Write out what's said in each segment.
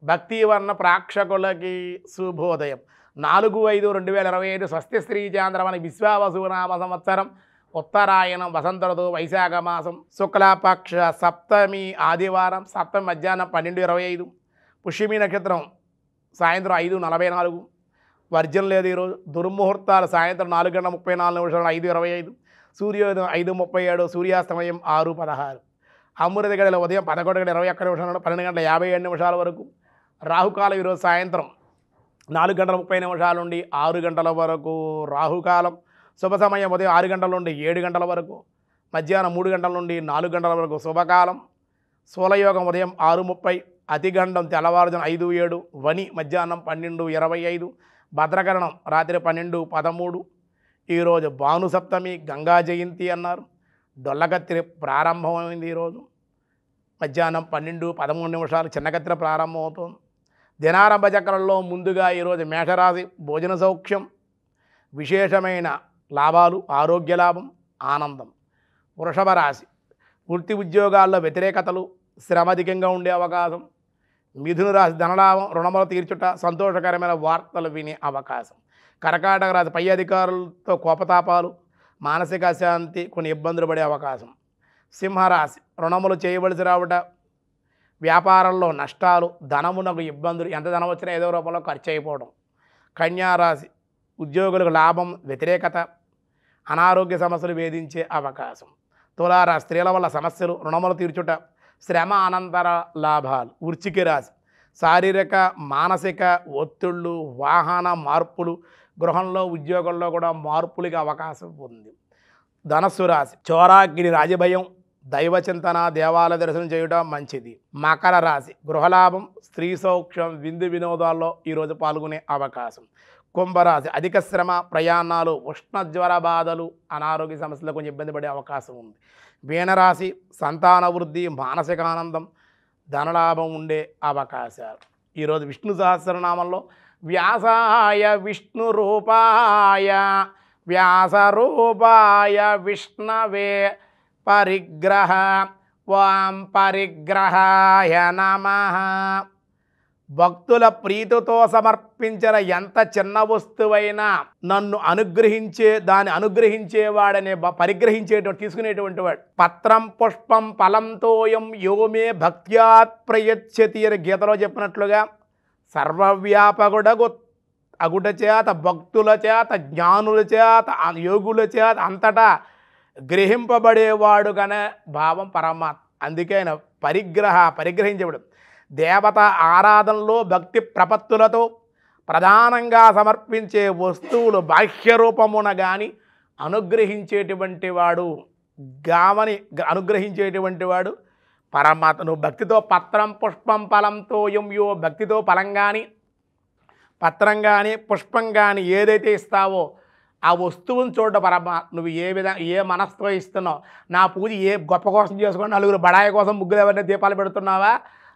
భక్తివర్ణ ప్రేక్షకులకి శుభోదయం. 4/5/2025 స్వస్తి శ్రీ చాంద్రమని విశ్వావసునామ సంవత్సరం ఉత్తరాయణం వసంత ఋతువు వైశాఖ మాసం శుక్లపక్ష సప్తమి ఆదివారం. సప్తమి మధ్యాహ్నం 12:25. పుష్యమి నక్షత్రం సాయంత్రం 5:44. వర్జం లేదు ఈరోజు. దుర్ముహూర్తాలు సాయంత్రం 4:34 5:25. సూర్యోదయం 5:37. సూర్యాస్తమయం 6:16. అమృత గడియల ఉదయం 11:21 12:57 వరకు. రాహుకాలం ఈరోజు సాయంత్రం 4:30 నుండి 6 గంటల వరకు రాహుకాలం. శుభ సమయం ఉదయం 6 గంటల నుండి 7 గంటల వరకు. మధ్యాహ్నం 3 గంటల నుండి 4 గంటల వరకు శుభకాలం. సూలయోగం ఉదయం 6:30. అతిగండం తెల్లవారుజామున 5:07. వని మధ్యాహ్నం 12:25. భద్రకరణం రాత్రి 12:13. ఈరోజు భానుసప్తమి గంగా జయంతి అన్నారు. డొల్లకత్తిరి ప్రారంభమైంది ఈరోజు మధ్యాహ్నం 12:13 చిన్నకత్తిరి ప్రారంభమవుతుంది. దినారంభ చక్రంలో ముందుగా ఈరోజు మేషరాశి భోజన సౌఖ్యం, విశేషమైన లాభాలు, ఆరోగ్య లాభం, ఆనందం. వృషభ రాశి వృత్తి ఉద్యోగాల్లో వ్యతిరేకతలు, శ్రమ అధికంగా ఉండే అవకాశం. మిథున రాశి ధనలాభం, రుణములు తీర్చుట, సంతోషకరమైన వార్తలు వినే అవకాశం. కర్కాటక రాశి పై అధికారులతో కోపతాపాలు, మానసిక అశాంతి, కొన్ని ఇబ్బందులు పడే అవకాశం. సింహరాశి రుణములు చేయవలసి రావట, వ్యాపారంలో నష్టాలు, ధనమునకు ఇబ్బందులు, ఎంత ధనం వచ్చినా ఏదో రూపంలో ఖర్చు అయిపోవడం. కన్యారాశి ఉద్యోగులకు లాభం, వ్యతిరేకత, అనారోగ్య సమస్యలు వేధించే అవకాశం. తులారాశి స్త్రీల వల్ల సమస్యలు, రుణములు తీర్చుట, శ్రమ అనంతర లాభాలు. వృశ్చిక రాశి శారీరక మానసిక ఒత్తిళ్ళు, వాహన మార్పులు, గృహంలో ఉద్యోగంలో కూడా మార్పులకి అవకాశం ఉంది. ధనస్సు రాశి చోరాగ్ని రాజభయం, దైవచింతన, దేవాలయ దర్శనం చేయడం మంచిది. మకర రాశి గృహలాభం, స్త్రీ సౌఖ్యం, విందు వినోదాల్లో ఈరోజు పాల్గొనే అవకాశం. కుంభరాశి అధిక శ్రమ, ప్రయాణాలు, ఉష్ణజ్వర బాధలు, అనారోగ్య సమస్యలు కొంచెం ఇబ్బంది పడే అవకాశం ఉంది. మీనరాశి సంతాన వృద్ధి, మానసిక ఆనందం, ధనలాభం ఉండే అవకాశాలు. ఈరోజు విష్ణు సహస్రనామంలో వ్యాసాయ విష్ణు రూపాయ వ్యాసరూపాయ విష్ణవే పరిగ్రహ వాం పరిగ్రహాయ నమః. భక్తుల ప్రీతితో సమర్పించిన ఎంత చిన్న వస్తువైనా నన్ను దాన్ని అనుగ్రహించేవాడనే పరిగ్రహించేటువంటి తీసుకునేటువంటి వాడు. పత్రం పుష్పం ఫలం తోయం యోమే భక్త్యాత్ ప్రయచ్చతి అని గీతలో చెప్పినట్లుగా సర్వవ్యాపకుడగు అగుట చేత, భక్తుల చేత, జ్ఞానుల చేత, యోగుల చేత అంతటా గ్రహింపబడేవాడు కనే భావం పరమాత్మ. అందుకే ఆయన పరిగ్రహించబడు. దేవత ఆరాధనలో భక్తి ప్రపత్తులతో ప్రధానంగా సమర్పించే వస్తువులు బాహ్య రూపమున కానీ అనుగ్రహించేటువంటి వాడు పరమాత్మ. నువ్వు భక్తితో పత్రం పుష్పం ఫలంతో యో భక్తితో ఫలం కానీ, పత్రం కానీ, పుష్పం కానీ ఏదైతే ఇస్తావో ఆ వస్తువుని చూడ పరమాత్మ. నువ్వు ఏ మనస్సుతో ఇస్తున్నావు? నా పూజ ఏ గొప్ప కోసం చేసుకుని నలుగురు బడాయి కోసం ముగ్గులు ఎవరైనా దీపాలు పెడుతున్నావా?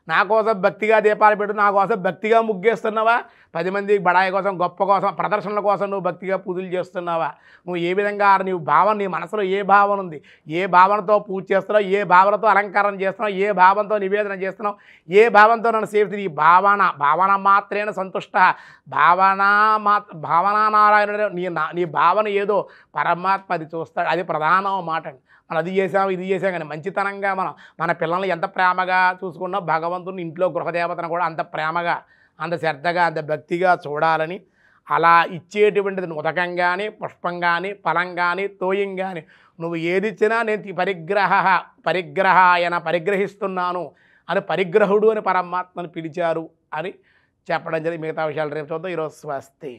నా కోసం భక్తిగా దీపాలు పెట్టు, నా కోసం భక్తిగా ముగ్గేస్తున్నావా? 10 మంది బడాయి కోసం, గొప్ప కోసం, ప్రదర్శనల కోసం నువ్వు భక్తిగా పూజలు చేస్తున్నావా? నువ్వు ఏ విధంగా నీ మనసులో ఏ భావన ఉంది, ఏ భావనతో పూజ చేస్తున్నావు, ఏ భావనతో అలంకరణ చేస్తున్నావు, ఏ భావంతో నివేదన చేస్తున్నావు, ఏ భావంతో నన్ను సేవించి ఈ భావన మాత్రేణ సంతుష్ట భావనానారాయణుడు. నీ భావన ఏదో పరమాత్మ అది చూస్తాడు. అది ప్రధానం మాట. మనం అది చేసాం ఇది చేసాం కానీ మంచితనంగా మన పిల్లల్ని ఎంత ప్రేమగా చూసుకున్నా భగవంతుని ఇంట్లో గృహదేవతను కూడా అంత ప్రేమగా, అంత శ్రద్ధగా, అంత భక్తిగా చూడాలని అలా ఇచ్చేటువంటిది ఉదకం కానీ, పుష్పం కానీ, ఫలం కానీ, తోయం కానీ నువ్వు ఏది ఇచ్చినా నేను పరిగ్రహిస్తున్నాను అని పరిగ్రహుడు అని పరమాత్మను పిలిచారు అని చెప్పడం జరిగింది. మిగతా విషయాలు రేపు చూద్దాం. ఈరోజు స్వస్తి.